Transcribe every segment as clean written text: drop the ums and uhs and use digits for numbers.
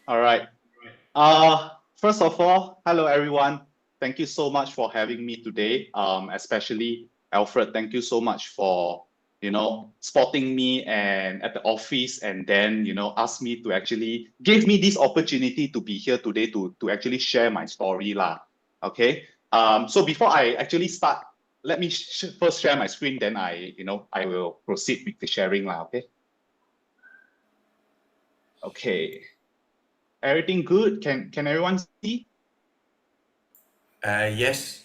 All right. First of all, hello everyone. Thank you so much for having me today. Especially Alfred, thank you so much for spotting me and at the office, and then ask me to actually give me this opportunity to be here today to actually share my story lah. Okay. So before I actually start, let me first share my screen. Then I will proceed with the sharing lah. Okay. Okay. Everything good? Can everyone see? Yes.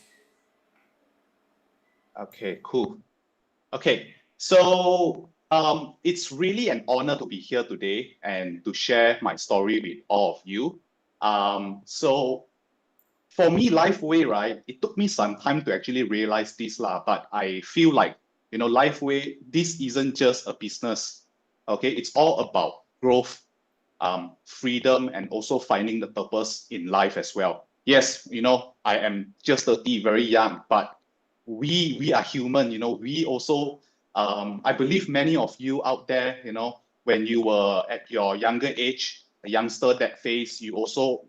Okay, cool. Okay, so it's really an honor to be here today and to share my story with all of you. So for me, Lifeway, right? It took me some time to actually realize this lah, but I feel like Lifeway, this isn't just a business. Okay, it's all about growth, freedom, and also finding the purpose in life as well. Yes, I am just 30, very young, but we are human. We also, I believe many of you out there, when you were at your younger age, a youngster that phase, you also,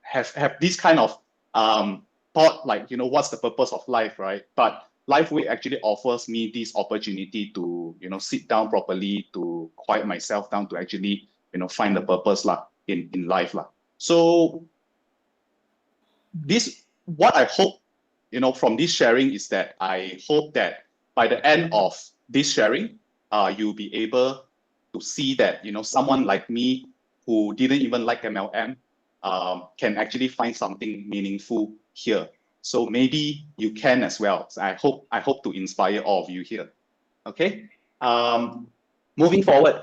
have this kind of thought, like, what's the purpose of life, right? But Lifeway actually offers me this opportunity to, sit down properly, to quiet myself down, to actually find the purpose lah in life lah. So this, what I hope from this sharing is that I hope that by the end of this sharing, you'll be able to see that someone like me who didn't even like MLM can actually find something meaningful here. So maybe you can as well. So I hope to inspire all of you here. Okay. Moving forward,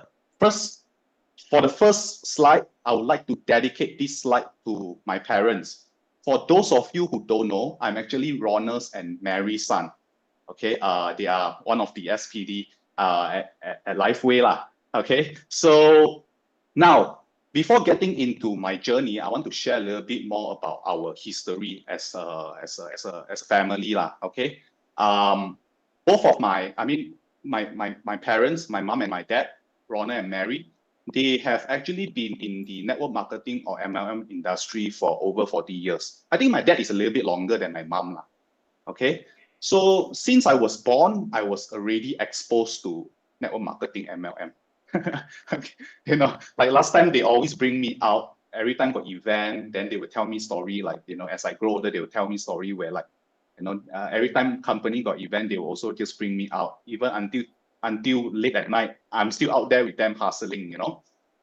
for the first slide, I would like to dedicate this slide to my parents. For those of you who don't know, I'm actually Ronald's and Mary's son. Okay, they are one of the SPD at Lifeway lah. Okay, so now before getting into my journey, I want to share a little bit more about our history as a family lah. Okay, both of my parents, my mom and my dad, Ronald and Mary, they have actually been in the network marketing or MLM industry for over 40 years. I think my dad is a little bit longer than my mom lah. Okay, so since I was born, I was already exposed to network marketing MLM. Okay. Like last time they always bring me out. Every time got event, then they would tell me story, like as I grow older, they would tell me story where, like every time company got event, they will also just bring me out, even until late at night. I'm still out there with them hustling.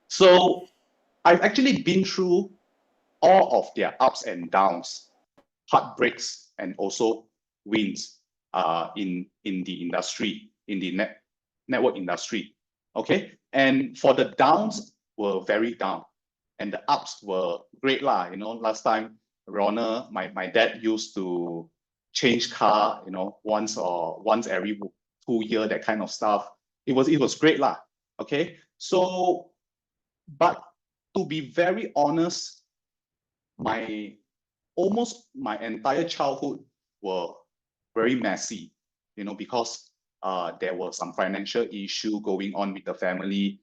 So I've actually been through all of their ups and downs, heartbreaks, and also wins in the industry, in the network industry. Okay, and for the downs were very down, and the ups were great lah. Last time Ronald, my dad used to change car, once every 2 years, that kind of stuff. It was great lah. Okay, so but to be very honest, almost my entire childhood were very messy, because there was some financial issue going on with the family.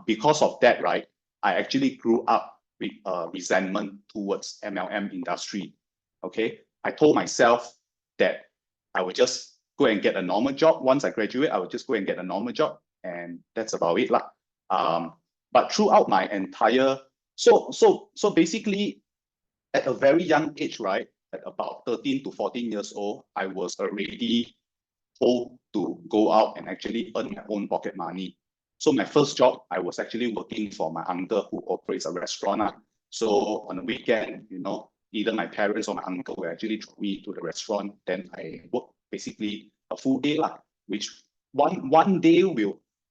Because of that, right, I actually grew up with resentment towards MLM industry. Okay, I told myself that I would just go and get a normal job. Once I graduate, I would just go and get a normal job, and that's about it lah. But throughout my entire, so basically, at a very young age, right, at about 13 to 14 years old, I was already told to go out and actually earn my own pocket money. So my first job, I was actually working for my uncle who operates a restaurant. So on the weekend, either my parents or my uncle will actually drop me to the restaurant. Then I work basically a full day lah, which one day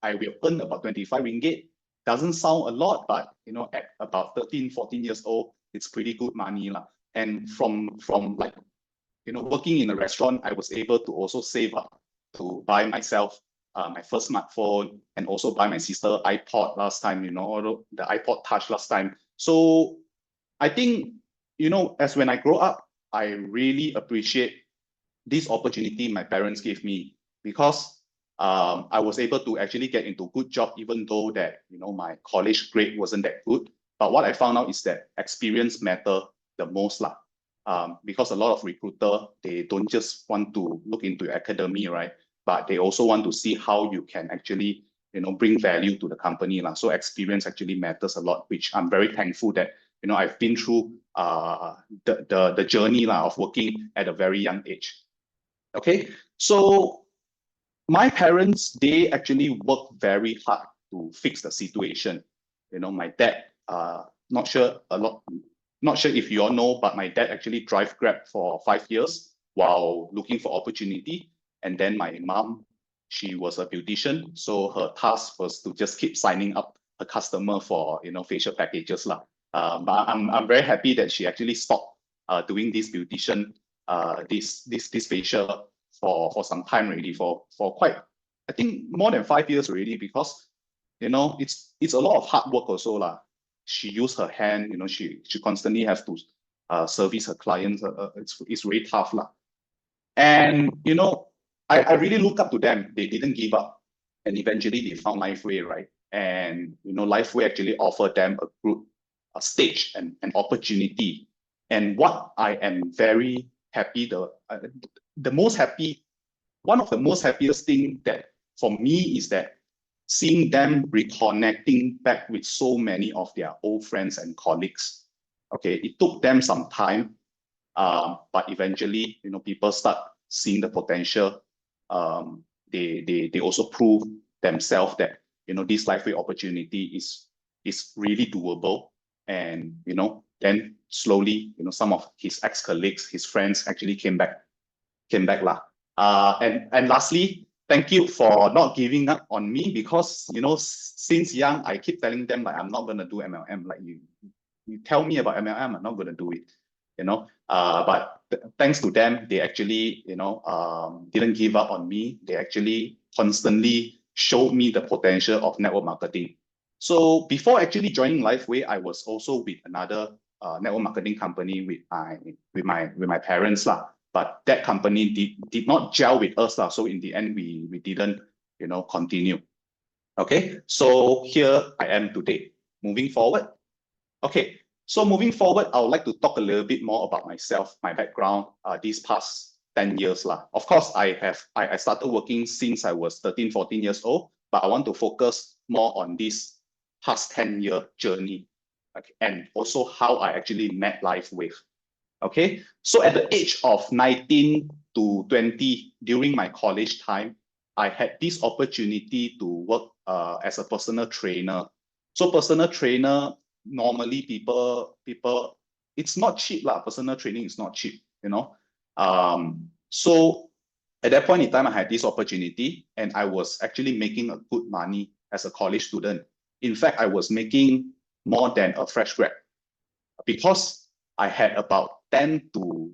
I will earn about 25 ringgit. Doesn't sound a lot, but at about 13, 14 years old, it's pretty good money lah. And from like working in a restaurant, I was able to also save up to buy myself my first smartphone, and also buy my sister iPod last time, the iPod Touch last time. So I think, as when I grow up, I really appreciate this opportunity my parents gave me, because I was able to actually get into good job, even though that my college grade wasn't that good. But what I found out is that experience matter the most lah. Because a lot of recruiter, they don't just want to look into your academy, right? But they also want to see how you can actually, bring value to the company lah. So experience actually matters a lot, which I'm very thankful that, I've been through the journey lah of working at a very young age. Okay, so my parents, they actually worked very hard to fix the situation. My dad, not sure if you all know, but my dad actually drive Grab for 5 years while looking for opportunity. And then my mom, she was a beautician, so her task was to just keep signing up a customer for facial packages lah. But I'm very happy that she actually stopped doing this beautician, this facial for some time already, for quite, I think more than 5 years already, because it's a lot of hard work also lah. She used her hand, she constantly has to service her clients. It's really tough lah. And I really look up to them. They didn't give up, and eventually they found Lifewave, right? And Lifewave actually offered them a group, a stage, and an opportunity. And what I am very happy, one of the most happiest thing that for me is that seeing them reconnecting back with so many of their old friends and colleagues. Okay, it took them some time, but eventually, people start seeing the potential. They also prove themselves that this Lifeway opportunity is really doable, and then slowly some of his ex-colleagues, his friends actually came back lah. And lastly, thank you for not giving up on me, because since young I keep telling them like I'm not gonna do MLM. Like you tell me about MLM, I'm not gonna do it. But thanks to them, they actually didn't give up on me. They actually constantly showed me the potential of network marketing. So before actually joining Lifeway, I was also with another network marketing company with my parents lah. But that company did not gel with us lah. So in the end, we didn't continue. Okay, so here I am today. Moving forward. Okay, so moving forward, I would like to talk a little bit more about myself, my background, these past 10 years lah. Of course, I started working since I was 13, 14 years old, but I want to focus more on this past 10-year journey, okay, and also how I actually met Lifewave. Okay, so at the age of 19 to 20, during my college time, I had this opportunity to work as a personal trainer. So personal trainer, normally people, it's not cheap lah. Personal training is not cheap, So at that point in time, I had this opportunity, and I was actually making a good money as a college student. In fact, I was making more than a fresh grad, because I had about 10 to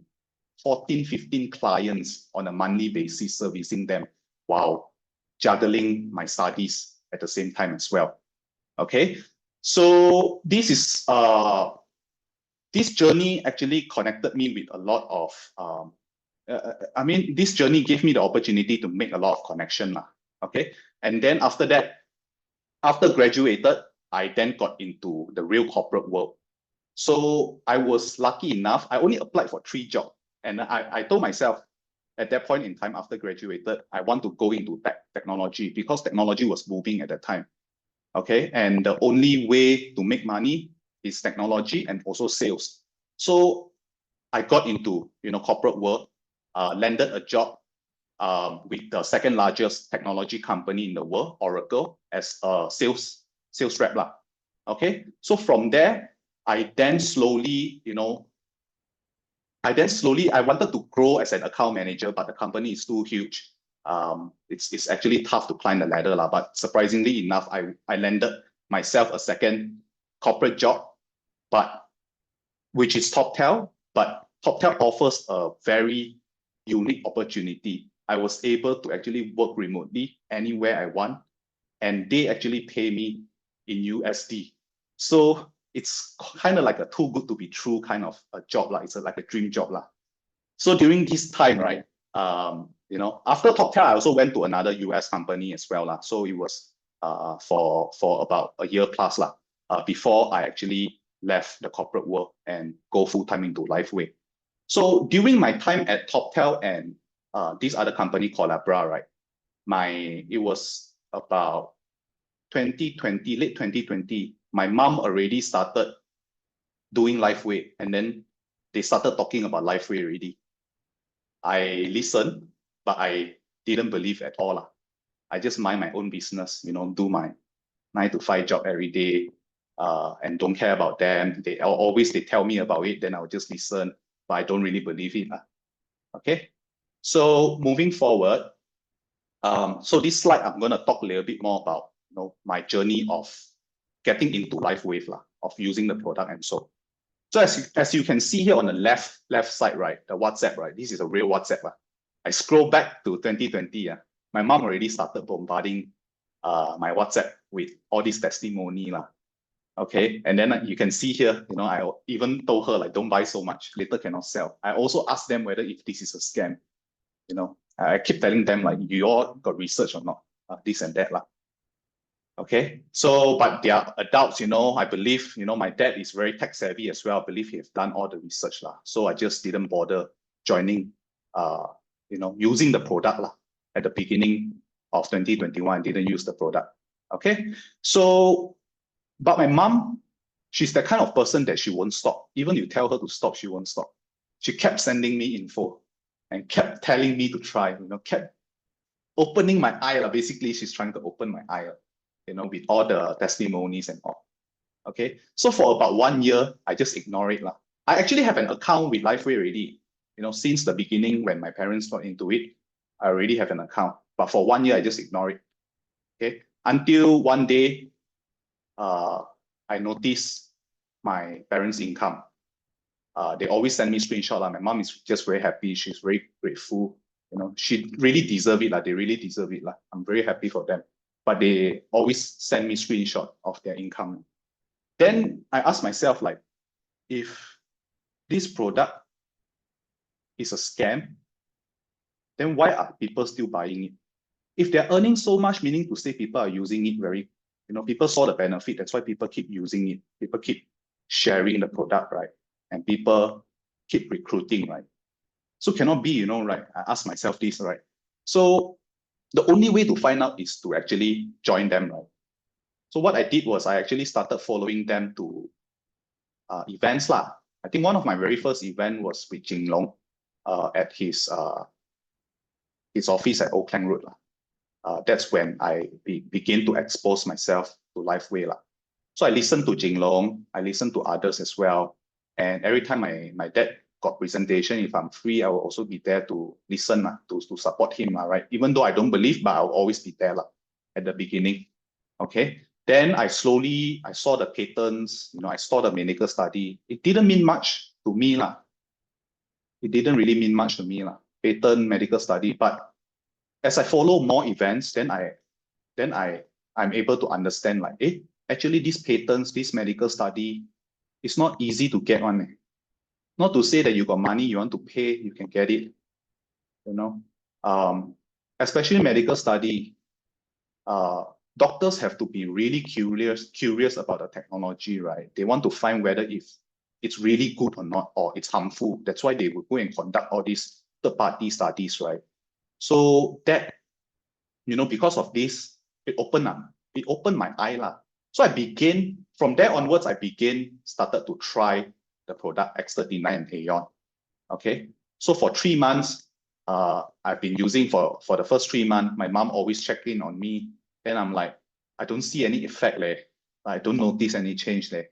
14, 15 clients on a monthly basis, servicing them while juggling my studies at the same time as well. Okay, so this journey actually connected me with a lot of, this journey gave me the opportunity to make a lot of connection lah. Okay, and then after that, after graduated, I then got into the real corporate world. So I was lucky enough, I only applied for 3 jobs. And I told myself at that point in time, after graduated, I want to go into technology, because technology was booming at that time. Okay, and the only way to make money is technology and also sales. So I got into corporate world, landed a job with the second largest technology company in the world, Oracle, as a sales rep lah. Okay, so from there, I then slowly, I wanted to grow as an account manager, but the company is too huge. It's actually tough to climb the ladder lah. But surprisingly enough, I landed myself a second corporate job, but which is TopTel. But TopTel offers a very unique opportunity. I was able to actually work remotely anywhere I want, and they actually pay me in USD. So it's kind of like a too good to be true kind of a job lah. It's like a dream job lah. So during this time, right, after TopTel, I also went to another US company as well lah. So it was for about a year plus lah. before I actually left the corporate world and go full-time into Lifewave. So during my time at TopTel and this other company called Abra, right? It was about 2020, late 2020, my mom already started doing Lifewave, and then they started talking about Lifewave already. I listened, but I didn't believe at all. I just mind my own business, do my 9 to 5 job every day, and don't care about them. They tell me about it, then I'll just listen, but I don't really believe it. Okay, so moving forward, so this slide, I'm going to talk a little bit more about my journey of getting into Lifewave, of using the product and so. So as you can see here on the left side, right, the WhatsApp, right, this is a real WhatsApp. I scroll back to 2020. My mom already started bombarding my WhatsApp with all this testimony. Okay, and then you can see here, I even told her, like, don't buy so much, later cannot sell. I also asked them whether if this is a scam. I keep telling them, like, you all got research or not, this and that. Okay, so, but they are adults, I believe, my dad is very tech savvy as well. I believe he has done all the research. So I just didn't bother joining, using the product at the beginning of 2021, didn't use the product. Okay, so, but my mom, she's the kind of person that she won't stop. Even you tell her to stop, she won't stop. She kept sending me info and kept telling me to try, kept opening my eye. Basically, she's trying to open my eye, with all the testimonies and all. Okay, so for about 1 year, I just ignore it. I actually have an account with Lifeway already. Since the beginning when my parents got into it, I already have an account. But for 1 year, I just ignore it. Okay, until one day, I noticed my parents' income. They always send me screenshots. My mom is just very happy. She's very grateful. She really deserve it. They really deserve it. I'm very happy for them. But they always send me screenshots of their income. Then I ask myself, like, if this product is a scam, then why are people still buying it? If they're earning so much, meaning to say people are using it very, people saw the benefit. That's why people keep using it. People keep sharing the product, right? And people keep recruiting, right? So cannot be, right? I ask myself this, right? So the only way to find out is to actually join them, right? So what I did was I actually started following them to events. I think one of my very first event was with Jin Long at his office at Old Klang Road. That's when I began to expose myself to Lifeway. So I listened to Jin Long, I listened to others as well. And every time my dad got presentation, if I'm free, I will also be there to listen, to support him, right? Even though I don't believe, but I'll always be there at the beginning. Okay. Then I saw the patents, I saw the medical study. It didn't mean much to me. It didn't really mean much to me, patent, medical study. But as I follow more events, then I'm able to understand, like, actually these patents, this medical study, it's not easy to get on. Not to say that you got money, you want to pay, you can get it. Especially medical study, doctors have to be really curious about the technology, right? They want to find whether if it's really good or not, or it's harmful. That's why they will go and conduct all these third-party studies, right? So that, because of this, it opened my eye. So from there onwards, started to try the product X39 and Aeon. Okay, so for 3 months, I've been using for the first 3 months. My mom always checked in on me, and I'm like, I don't see any effect. I don't notice any change there.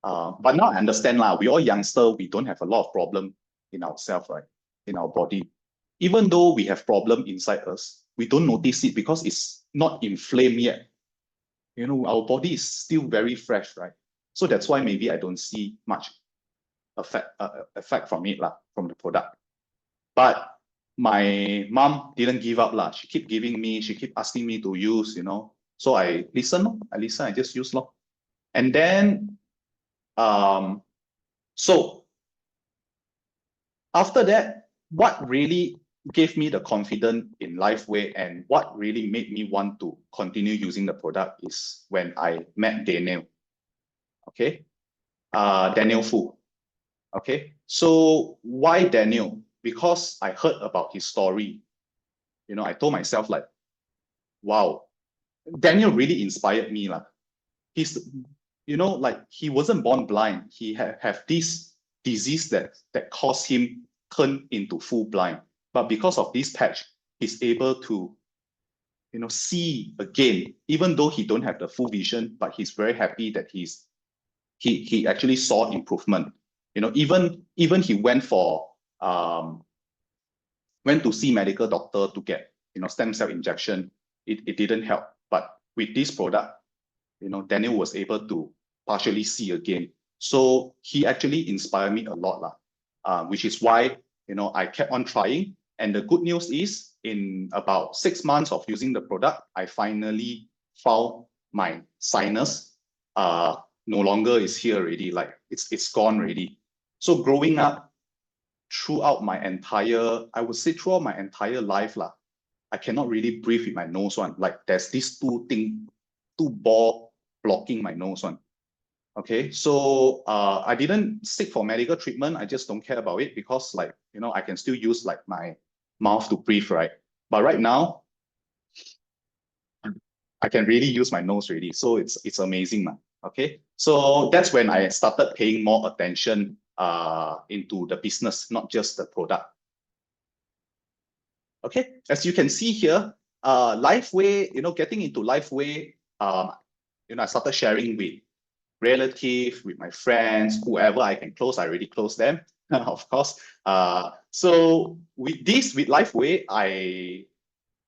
But now I understand, we all youngsters, we don't have a lot of problem in ourselves, right? In our body. Even though we have problem inside us, we don't notice it because it's not inflamed yet. Our body is still very fresh, right? So that's why maybe I don't see much effect from it, from the product. But my mom didn't give up. She keep giving me, she keep asking me to use, So I listen, I just use. And then, so after that, what really gave me the confidence in Lifeway and what really made me want to continue using the product is when I met Daniel. Okay, Daniel Fu. Okay, so why Daniel? Because I heard about his story. I told myself like, wow, Daniel really inspired me. He's, like he wasn't born blind. He have this disease that caused him turn into full blind. But because of this patch, he's able to, see again, even though he don't have the full vision, but he's very happy that he actually saw improvement. Even he went to see medical doctor to get, stem cell injection. It didn't help. But with this product, Daniel was able to partially see again. So he actually inspired me a lot, which is why, I kept on trying. And the good news is, in about 6 months of using the product, I finally found my sinus no longer is here already. Like it's gone already. So growing up, throughout my entire life, I cannot really breathe with my nose one. Like there's this two ball blocking my nose one. Okay, so I didn't seek for medical treatment. I just don't care about it because I can still use like my mouth to breathe, right? But right now, I can really use my nose really. So it's amazing, man. Okay, so that's when I started paying more attention into the business, not just the product. Okay, as you can see here, Lifeway, getting into Lifeway, I started sharing with relatives, with my friends, whoever I can close, I already close them, of course. So with Lifeway, I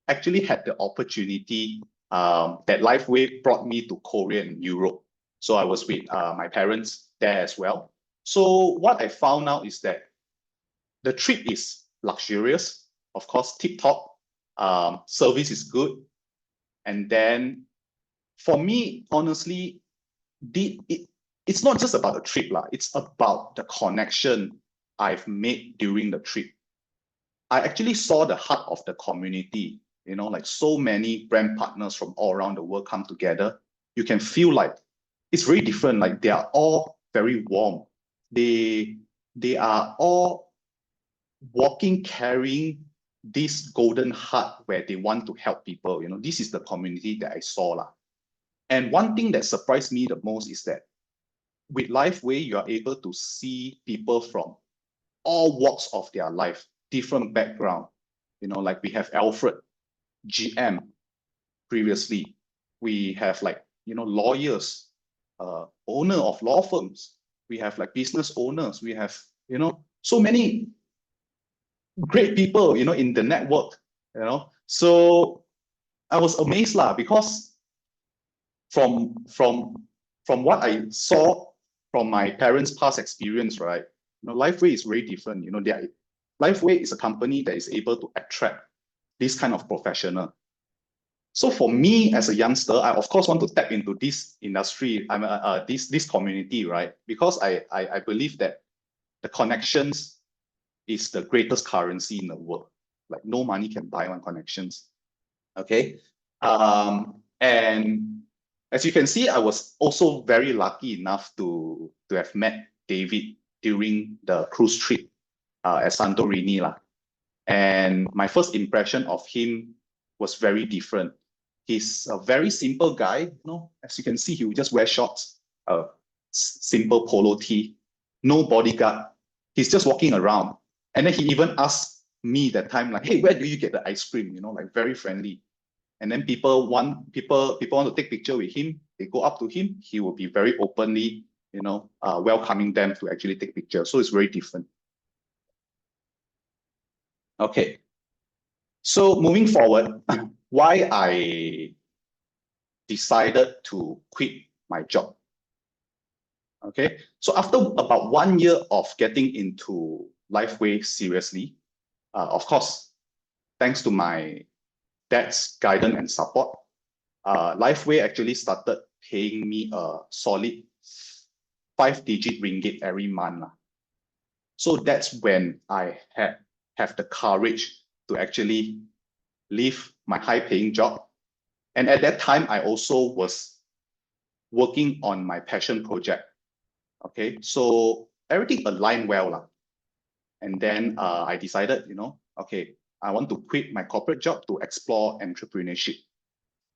actually had the opportunity that Lifeway brought me to Korea and Europe. So I was with my parents there as well. So what I found out is that the trip is luxurious, of course, tip-top, service is good. And then for me, honestly, it's not just about the trip, it's about the connection I've made during the trip. I actually saw the heart of the community, like so many brand partners from all around the world come together. You can feel like it's very different. Like they are all very warm. They are all walking, carrying this golden heart where they want to help people. This is the community that I saw. And one thing that surprised me the most is that with Lifeway, you are able to see people from all walks of their life, different background. Like we have Alfred, GM previously. We have lawyers, owner of law firms. We have business owners. We have, so many great people, in the network, So I was amazed because from what I saw from my parents' past experience, right? Lifeway is very different. Lifeway is a company that is able to attract this kind of professional. So for me as a youngster, I of course want to tap into this industry, this community, right? Because I believe that the connections is the greatest currency in the world. Like no money can buy one connections. Okay. And as you can see, I was also very lucky enough to have met David during the cruise trip at Santorini. And my first impression of him was very different. He's a very simple guy. As you can see, he will just wear shorts, simple polo tee, no bodyguard. He's just walking around. And then he even asked me that time, like, hey, where do you get the ice cream? Like very friendly. And then people want to take picture with him. They go up to him. He will be very openly, welcoming them to actually take pictures. So it's very different. Okay. So moving forward, why I decided to quit my job. Okay. So after about 1 year of getting into Lifeway seriously, of course, thanks to my dad's guidance and support, Lifeway actually started paying me a solid 5-digit ringgit every month. So that's when I have the courage to actually leave my high-paying job. And at that time, I also was working on my passion project, Okay, so everything aligned well lah. And then I decided, okay, I want to quit my corporate job to explore entrepreneurship,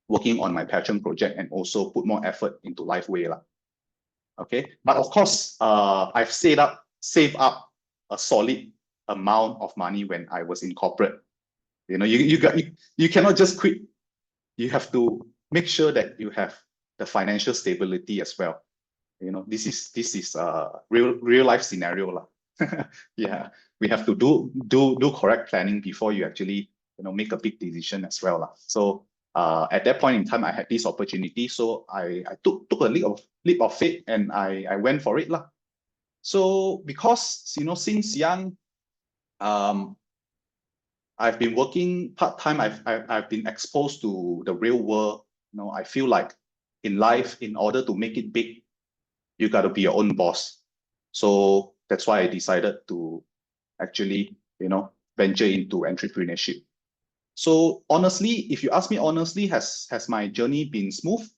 working on my passion project, and also put more effort into Lifewave lah. Okay, but of course, I've saved up a solid amount of money when I was in corporate. You cannot just quit. You have to make sure that you have the financial stability as well. This is a real life scenario lah. Yeah, we have to do correct planning before you actually make a big decision as well lah. So at that point in time, I had this opportunity, so I took a leap of faith and I went for it lah. So because since young, I've been working part-time. I've been exposed to the real world. I feel like in life, in order to make it big, you got to be your own boss. So that's why I decided to actually, venture into entrepreneurship. So honestly, if you ask me honestly, has my journey been smooth?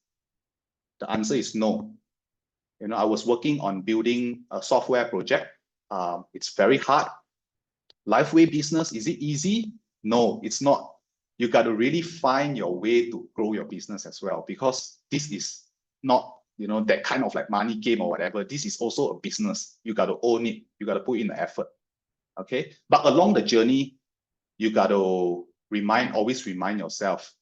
The answer is no. I was working on building a software project. It's very hard. Lifeway business, is it easy? No, it's not. You got to really find your way to grow your business as well, because this is not, that kind of like money game or whatever. This is also a business. You got to own it. You got to put in the effort. Okay. But along the journey, you got to always remind yourself,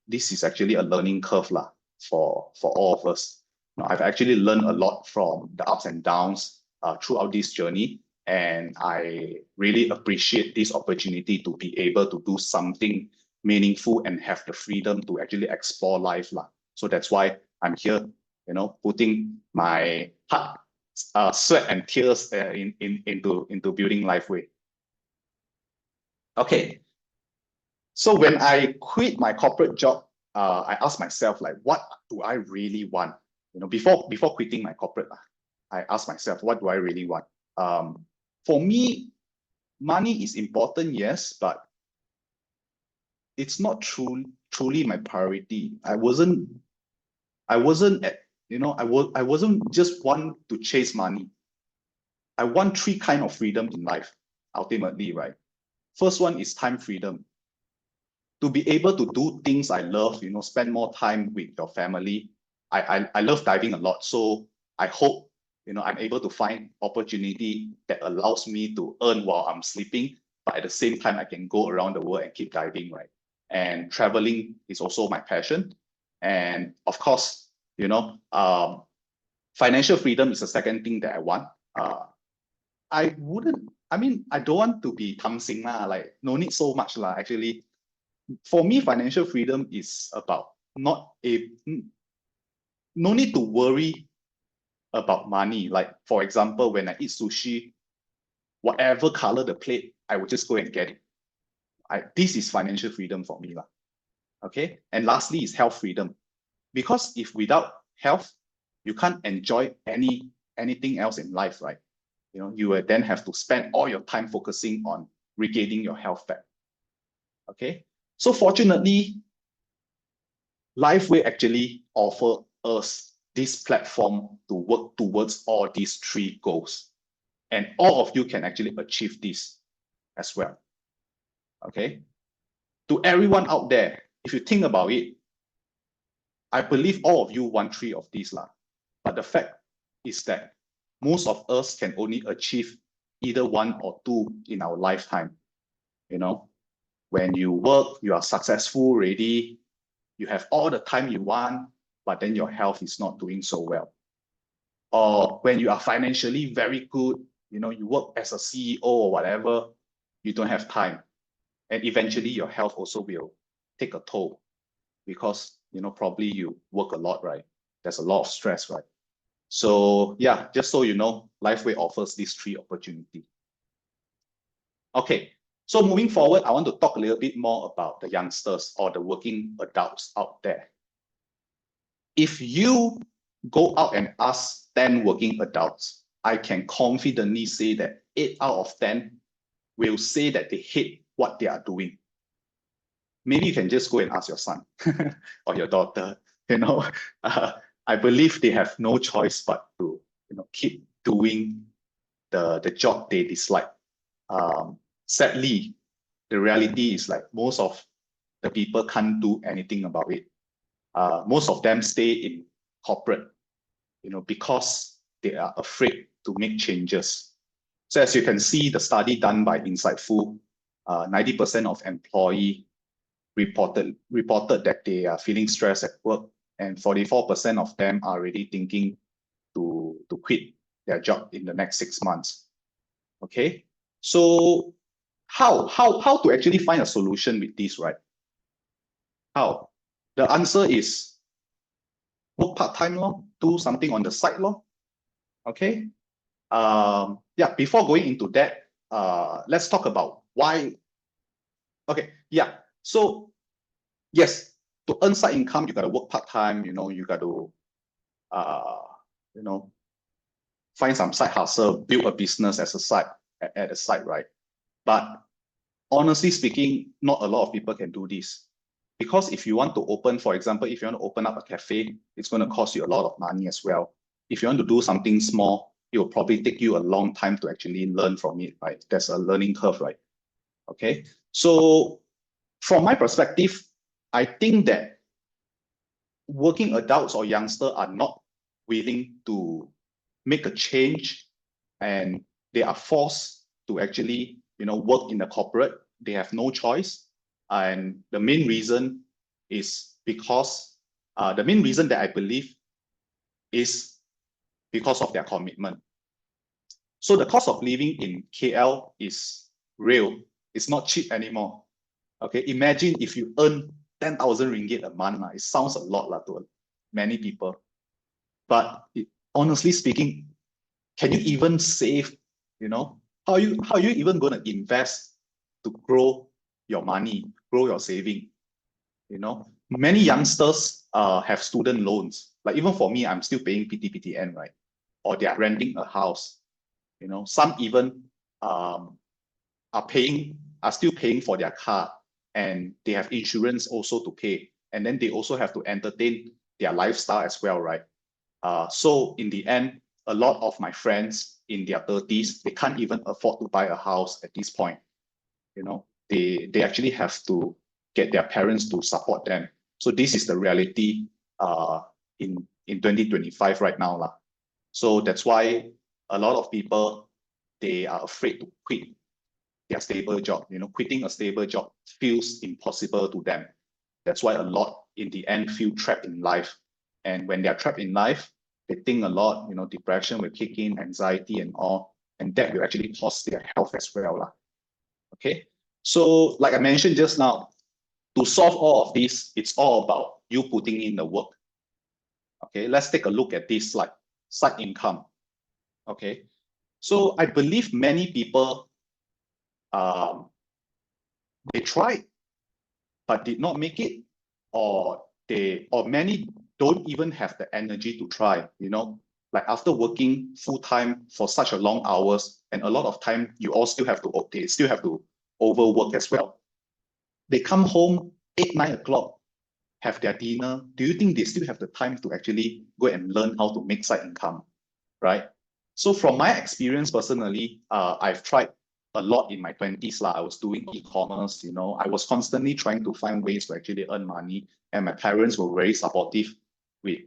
this is actually a learning curve lah for all of us. I've actually learned a lot from the ups and downs throughout this journey. And I really appreciate this opportunity to be able to do something meaningful and have the freedom to actually explore life lah. So that's why I'm here, putting my heart, sweat and tears into building Lifeway. Okay. So when I quit my corporate job, I asked myself, like, what do I really want? Before quitting my corporate, I asked myself, what do I really want? For me, money is important, yes, but it's not truly my priority. I wasn't just want to chase money. I want three kinds of freedom in life, ultimately, right? First one is time freedom. To be able to do things I love, spend more time with your family. I love diving a lot, so I hope I'm able to find opportunity that allows me to earn while I'm sleeping, but at the same time, I can go around the world and keep diving, right? And traveling is also my passion. And of course, financial freedom is the second thing that I want. I don't want to be tamsing lah, like no need so much lah. Actually, for me, financial freedom is about no need to worry about money. Like, for example, when I eat sushi, whatever color the plate, I will just go and get it. This is financial freedom for me lah. Okay. And lastly is health freedom. Because if without health, you can't enjoy anything else in life, right? You will then have to spend all your time focusing on regaining your health back. Okay. So fortunately, Lifeway actually offer us this platform to work towards all these three goals. And all of you can actually achieve this as well. Okay. To everyone out there, if you think about it, I believe all of you want three of these lah. But the fact is that most of us can only achieve either one or two in our lifetime. When you work, you are successful already, you have all the time you want, but then your health is not doing so well. Or when you are financially very good, you work as a CEO or whatever, you don't have time. And eventually your health also will take a toll because, probably you work a lot, right? There's a lot of stress, right? So yeah, just so you know, Lifeway offers these three opportunities. Okay, so moving forward, I want to talk a little bit more about the youngsters or the working adults out there. If you go out and ask 10 working adults, I can confidently say that 8 out of 10 will say that they hate what they are doing. Maybe you can just go and ask your son or your daughter, I believe they have no choice but to keep doing the job they dislike. Sadly, the reality is like most of the people can't do anything about it. Most of them stay in corporate, because they are afraid to make changes. So as you can see, the study done by Insightful, 90% of employees reported that they are feeling stressed at work, and 44% of them are already thinking to quit their job in the next 6 months. Okay, so how to actually find a solution with this, right? How? The answer is work part-time, do something on the side, okay? Yeah, before going into that, let's talk about why. Okay, yeah. So yes, to earn side income, you got to work part-time, you got to find some side hustle, build a business as a side at a side, right? But honestly speaking, not a lot of people can do this. Because if you want to open, for example, if you want to open up a cafe, it's going to cost you a lot of money as well. If you want to do something small, it will probably take you a long time to actually learn from it, right? There's a learning curve, right? Okay. So from my perspective, I think that working adults or youngsters are not willing to make a change, and they are forced to actually, work in the corporate. They have no choice. And the main reason is because, the main reason that I believe is because of their commitment. So the cost of living in KL is real. It's not cheap anymore. Okay, imagine if you earn 10,000 ringgit a month. It sounds a lot to many people. But honestly speaking, can you even save? How are you even going to invest to grow your money, grow your saving? Many youngsters have student loans. Like even for me, I'm still paying PTPTN, right? Or they are renting a house. Some even are still paying for their car, and they have insurance also to pay. And then they also have to entertain their lifestyle as well, right? So in the end, a lot of my friends in their 30s, they can't even afford to buy a house at this point. They actually have to get their parents to support them. So this is the reality in 2025 right now. So that's why a lot of people, they are afraid to quit their stable job. Quitting a stable job feels impossible to them. That's why a lot in the end feel trapped in life. And when they're trapped in life, they think a lot, depression will kick in, anxiety and all, and that will actually cost their health as well. Okay, so like I mentioned just now, to solve all of this, it's all about you putting in the work. Okay, let's take a look at this like side income. Okay, so I believe many people, they tried but did not make it, or many don't even have the energy to try. Like after working full-time for such a long hours, and a lot of time they still have to overwork as well. They come home 8-9 o'clock, have their dinner. Do you think they still have the time to actually go and learn how to make side income, right? So from my experience personally, I've tried a lot in my 20s. I was doing e-commerce, I was constantly trying to find ways to actually earn money, and my parents were very supportive with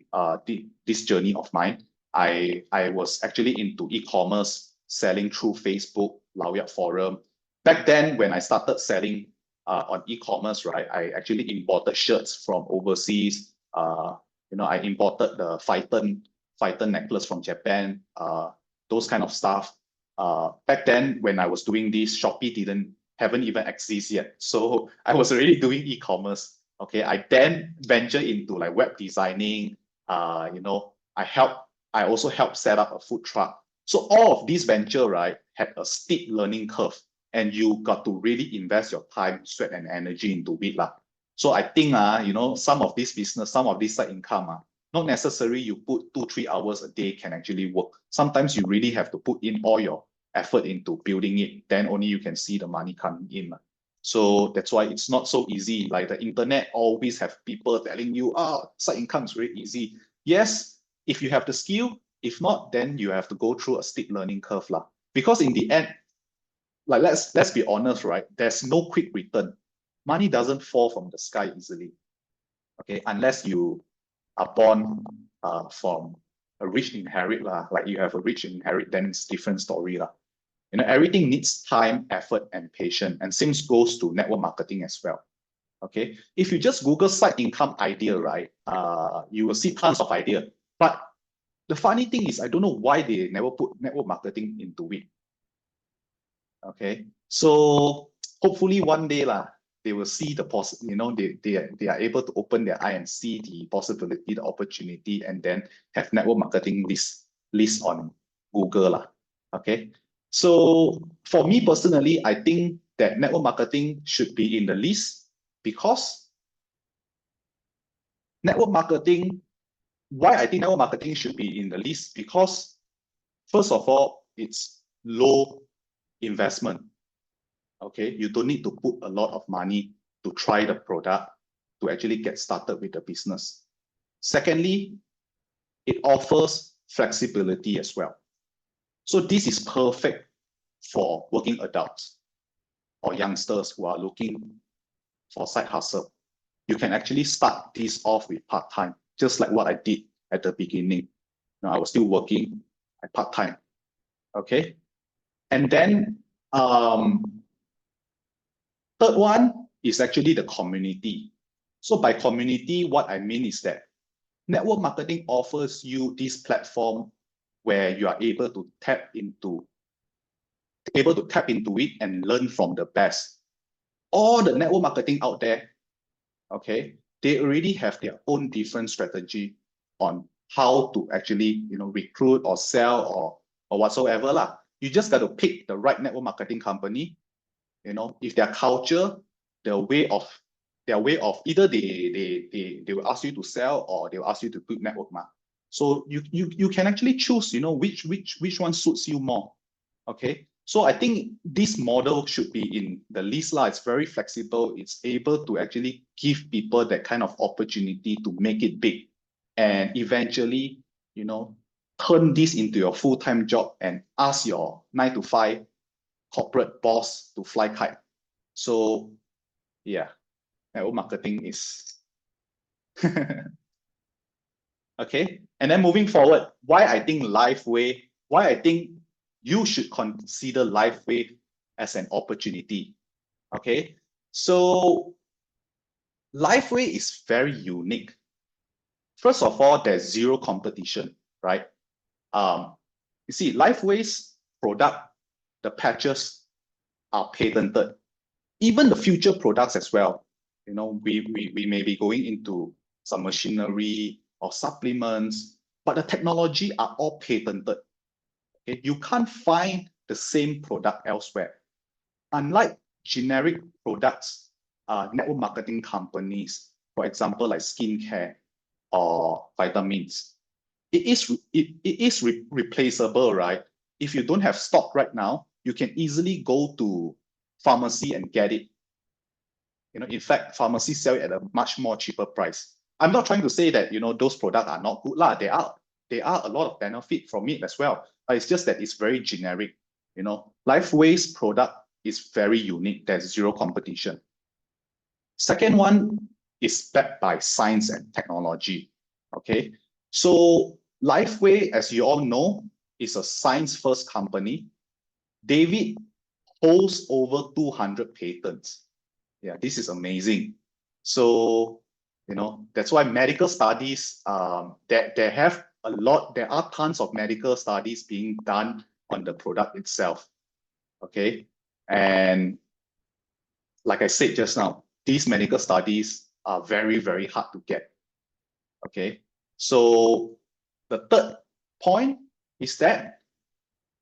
this journey of mine. I was actually into e-commerce, selling through Facebook, Laoyak Forum. Back then, when I started selling on e-commerce, right, I actually imported shirts from overseas. I imported the Phaeton necklace from Japan, those kind of stuff. Back then, when I was doing this, Shopee haven't even exist yet. So I was already doing e-commerce. Okay, I then ventured into like web designing. I also helped set up a food truck. So all of these venture, right, had a steep learning curve, and you got to really invest your time, sweat, and energy into it. So I think, some of this business, some of this side income, not necessarily you put 2-3 hours a day can actually work. Sometimes you really have to put in all your effort into building it. Then only you can see the money coming in. So that's why it's not so easy. Like the internet always have people telling you, side income is very easy. Yes, if you have the skill, If not, then you have to go through a steep learning curve lah. Because in the end, like let's be honest, right? There's no quick return. Money doesn't fall from the sky easily. Okay, unless you are born from a rich inherit lah. Like you have a rich inherit, then it's different story lah. Everything needs time, effort, and patience. And same goes to network marketing as well. Okay, if you just Google side income idea, right? You will see tons of idea. But the funny thing is, I don't know why they never put network marketing into it. Okay, so hopefully one day lah, they will see the they are able to open their eye and see the possibility, the opportunity, and then have network marketing list on Google lah. Okay, so for me personally, I think that network marketing should be in the list because network marketing. Why I think network marketing should be in the list? Because first of all, it's low investment. Okay, you don't need to put a lot of money to try the product to actually get started with the business. Secondly, it offers flexibility as well. So this is perfect for working adults or youngsters who are looking for side hustle. You can actually start this off with part-time, just like what I did at the beginning. Now, I was still working at part-time. Okay, and then third one is actually the community. So by community, what I mean is that network marketing offers you this platform where you are able to tap into it and learn from the best. All the network marketing out there, okay, they already have their own different strategy on how to actually recruit or sell or whatsoever lah. You just got to pick the right network marketing company. If their culture, their way of either they will ask you to sell or they will ask you to do network marketing. So you can actually choose which one suits you more. Okay, so I think this model should be in the list lah. It's very flexible. It's able to actually give people that kind of opportunity to make it big, and eventually turn this into your full-time job and ask your 9-to-5 corporate boss to fly kite. So yeah, network marketing is okay. And then moving forward, why I think you should consider Lifewave as an opportunity. Okay, so Lifewave is very unique. First of all, there's zero competition, right? You see, Lifewave's product, the patches are patented. Even the future products as well. We may be going into some machinery or supplements, but the technology are all patented. Okay? You can't find the same product elsewhere. Unlike generic products, network marketing companies, for example, like skincare or vitamins, it is replaceable, right? If you don't have stock right now, you can easily go to pharmacy and get it. In fact, pharmacies sell it at a much more cheaper price. I'm not trying to say that those products are not good lah. There are a lot of benefit from it as well. But it's just that it's very generic. Lifewave's product is very unique. There's zero competition. Second one is backed by science and technology. Okay, so Lifewave, as you all know, is a science-first company. David holds over 200 patents. Yeah, this is amazing. So, that's why medical studies, there are tons of medical studies being done on the product itself. Okay, and like I said just now, these medical studies are very, very hard to get. Okay, so the third point is that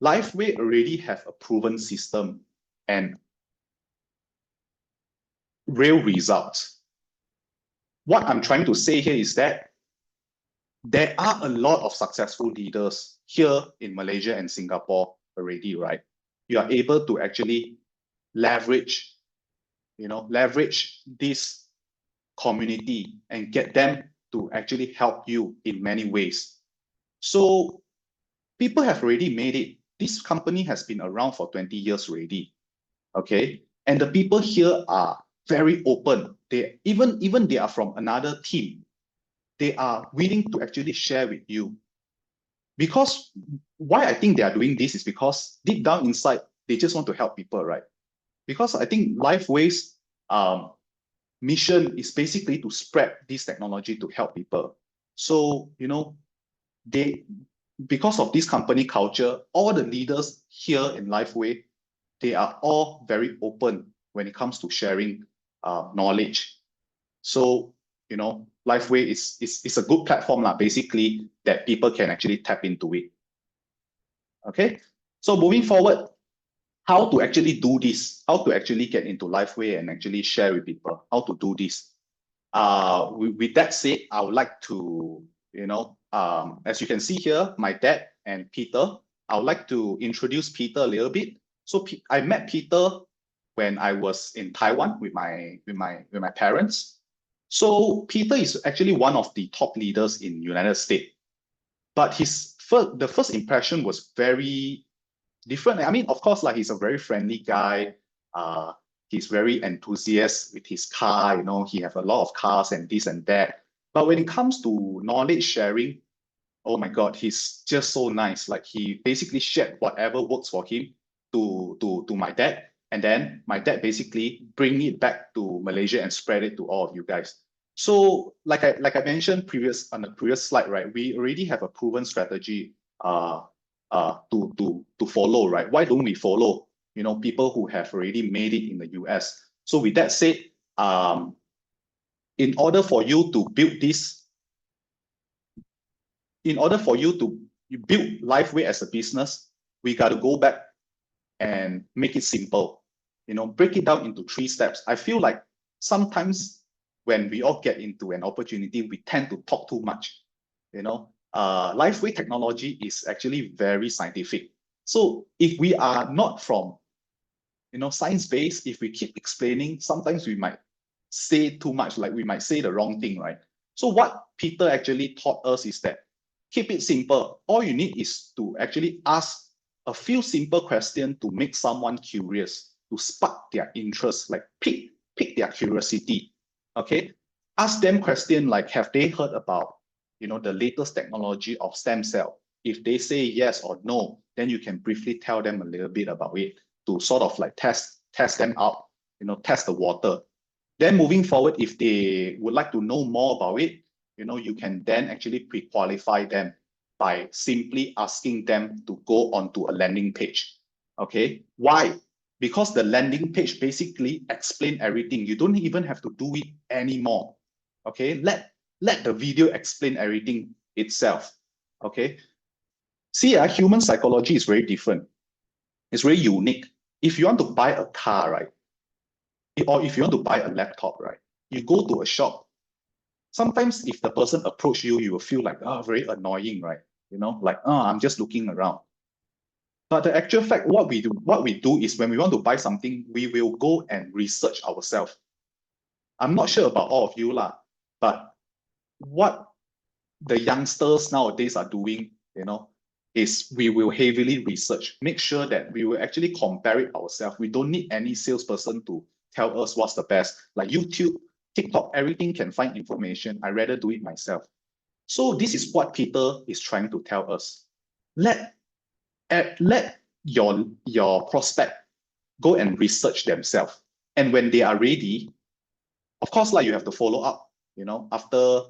Lifewave already have a proven system and real results. What I'm trying to say here is that there are a lot of successful leaders here in Malaysia and Singapore already, right? You are able to actually leverage this community and get them to actually help you in many ways. So people have already made it. This company has been around for 20 years already. Okay. And the people here are very open. They even they are from another team. They are willing to actually share with you. Because why I think they are doing this is because deep down inside, they just want to help people, right? Because I think Lifewave's mission is basically to spread this technology to help people. So, you know, because of this company culture, all the leaders here in Lifewave, they are all very open when it comes to sharing knowledge. So, you know, Lifewave is a good platform basically that people can actually tap into it. Okay, so moving forward, how to actually do this, how to actually get into Lifewave and actually share with people, how to do this. With that said, I would like to, you know, as you can see here, my dad and Peter, I would like to introduce Peter a little bit. So I met Peter when I was in Taiwan with my parents. So Peter is actually one of the top leaders in United States, but the first impression was very different. I mean, of course, like he's a very friendly guy. He's very enthusiastic with his car. You know, he have a lot of cars and this and that. But when it comes to knowledge sharing, oh my God, he's just so nice. Like he basically shared whatever works for him to my dad. And then my dad basically bring it back to Malaysia and spread it to all of you guys. So like I mentioned on the previous slide, right? We already have a proven strategy to follow, right? Why don't we follow, you know, people who have already made it in the US? So with that said, in order for you to build this, in order for you to build Lifewave as a business, we got to go back and make it simple, you know, break it down into 3 steps. I feel like sometimes when we all get into an opportunity, we tend to talk too much, you know. Lifewave technology is actually very scientific. So if we are not from, you know, science-based, if we keep explaining, sometimes we might say too much, like we might say the wrong thing, right? So what Peter actually taught us is that keep it simple. All you need is to actually ask a few simple questions to make someone curious, to spark their interest, like pick their curiosity. Okay, ask them questions like, have they heard about, you know, the latest technology of stem cell? If they say yes or no, then you can briefly tell them a little bit about it to sort of like test them out, you know, test the water. Then moving forward, if they would like to know more about it, you know, you can then actually pre-qualify them by simply asking them to go onto a landing page. Okay, why? Because the landing page basically explains everything. You don't even have to do it anymore. Okay, let the video explain everything itself. Okay, see, human psychology is very different. It's very unique. If you want to buy a car, right, or if you want to buy a laptop, right, you go to a shop. Sometimes if the person approach you, you will feel like, oh, very annoying, right? You know, like, oh, I'm just looking around. But the actual fact, what we do is when we want to buy something, we will go and research ourselves. I'm not sure about all of you, but what the youngsters nowadays are doing, you know, is we will heavily research, make sure that we will actually compare it ourselves. We don't need any salesperson to tell us what's the best. Like YouTube, TikTok, everything can find information. I rather do it myself. So this is what Peter is trying to tell us. Let your prospect go and research themselves. And when they are ready, of course, like you have to follow up, you know, after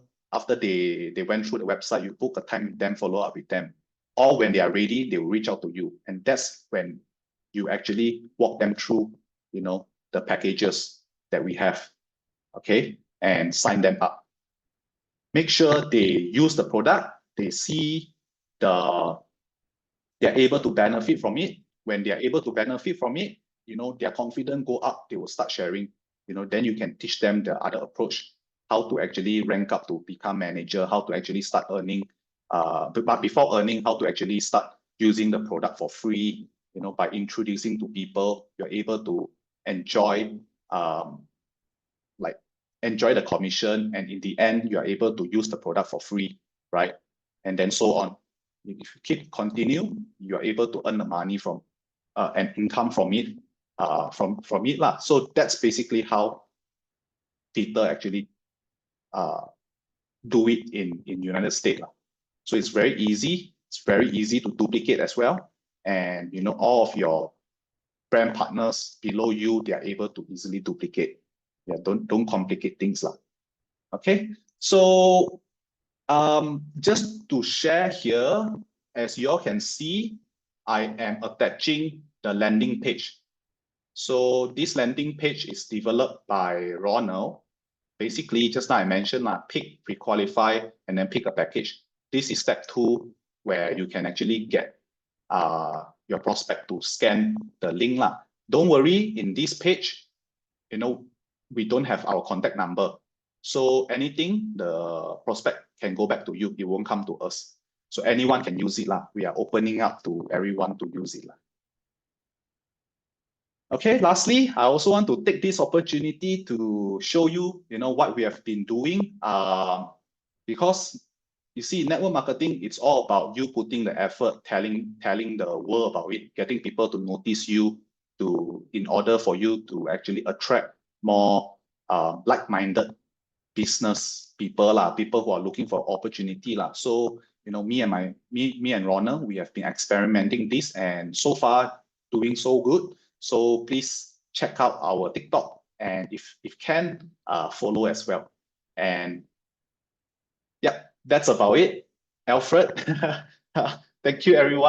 they went through the website, you book a time with them, follow up with them. Or when they are ready, they will reach out to you. And that's when you actually walk them through, you know, the packages that we have, okay, and sign them up. Make sure they use the product, they see they're able to benefit from it. When they're able to benefit from it, you know, their confidence go up, they will start sharing, you know, then you can teach them the other approach, how to actually rank up to become manager, how to actually start earning, but before earning, how to actually start using the product for free, you know, by introducing to people, you're able to enjoy, enjoy the commission, and in the end, you are able to use the product for free, right? And then so on. if you keep continue, you are able to earn the money from an income from it, from it lah. So that's basically how Peter actually do it in United States lah. So it's very easy. It's very easy to duplicate as well. And all of your brand partners below you, they are able to easily duplicate. Yeah, don't complicate things lah. Okay, so just to share here, as you all can see, I am attaching the landing page. So this landing page is developed by Ronald. Basically, just now I mentioned pick, pre-qualify, and then pick a package. This is step 2, where you can actually get your prospect to scan the link lah. Don't worry, in this page, we don't have our contact number. So anything, the prospect can go back to you. It won't come to us. So anyone can use it lah. We are opening up to everyone to use it lah. Okay, lastly, I also want to take this opportunity to show you, what we have been doing. Because you see, network marketing, it's all about you putting the effort, telling the world about it, getting people to notice you, in order for you to actually attract more like-minded business people lah, people who are looking for opportunity lah. So me and Ronald, we have been experimenting this, and so far doing so good. So please check out our TikTok, and if can, follow as well. And yeah, that's about it, Alfred. Thank you, everyone.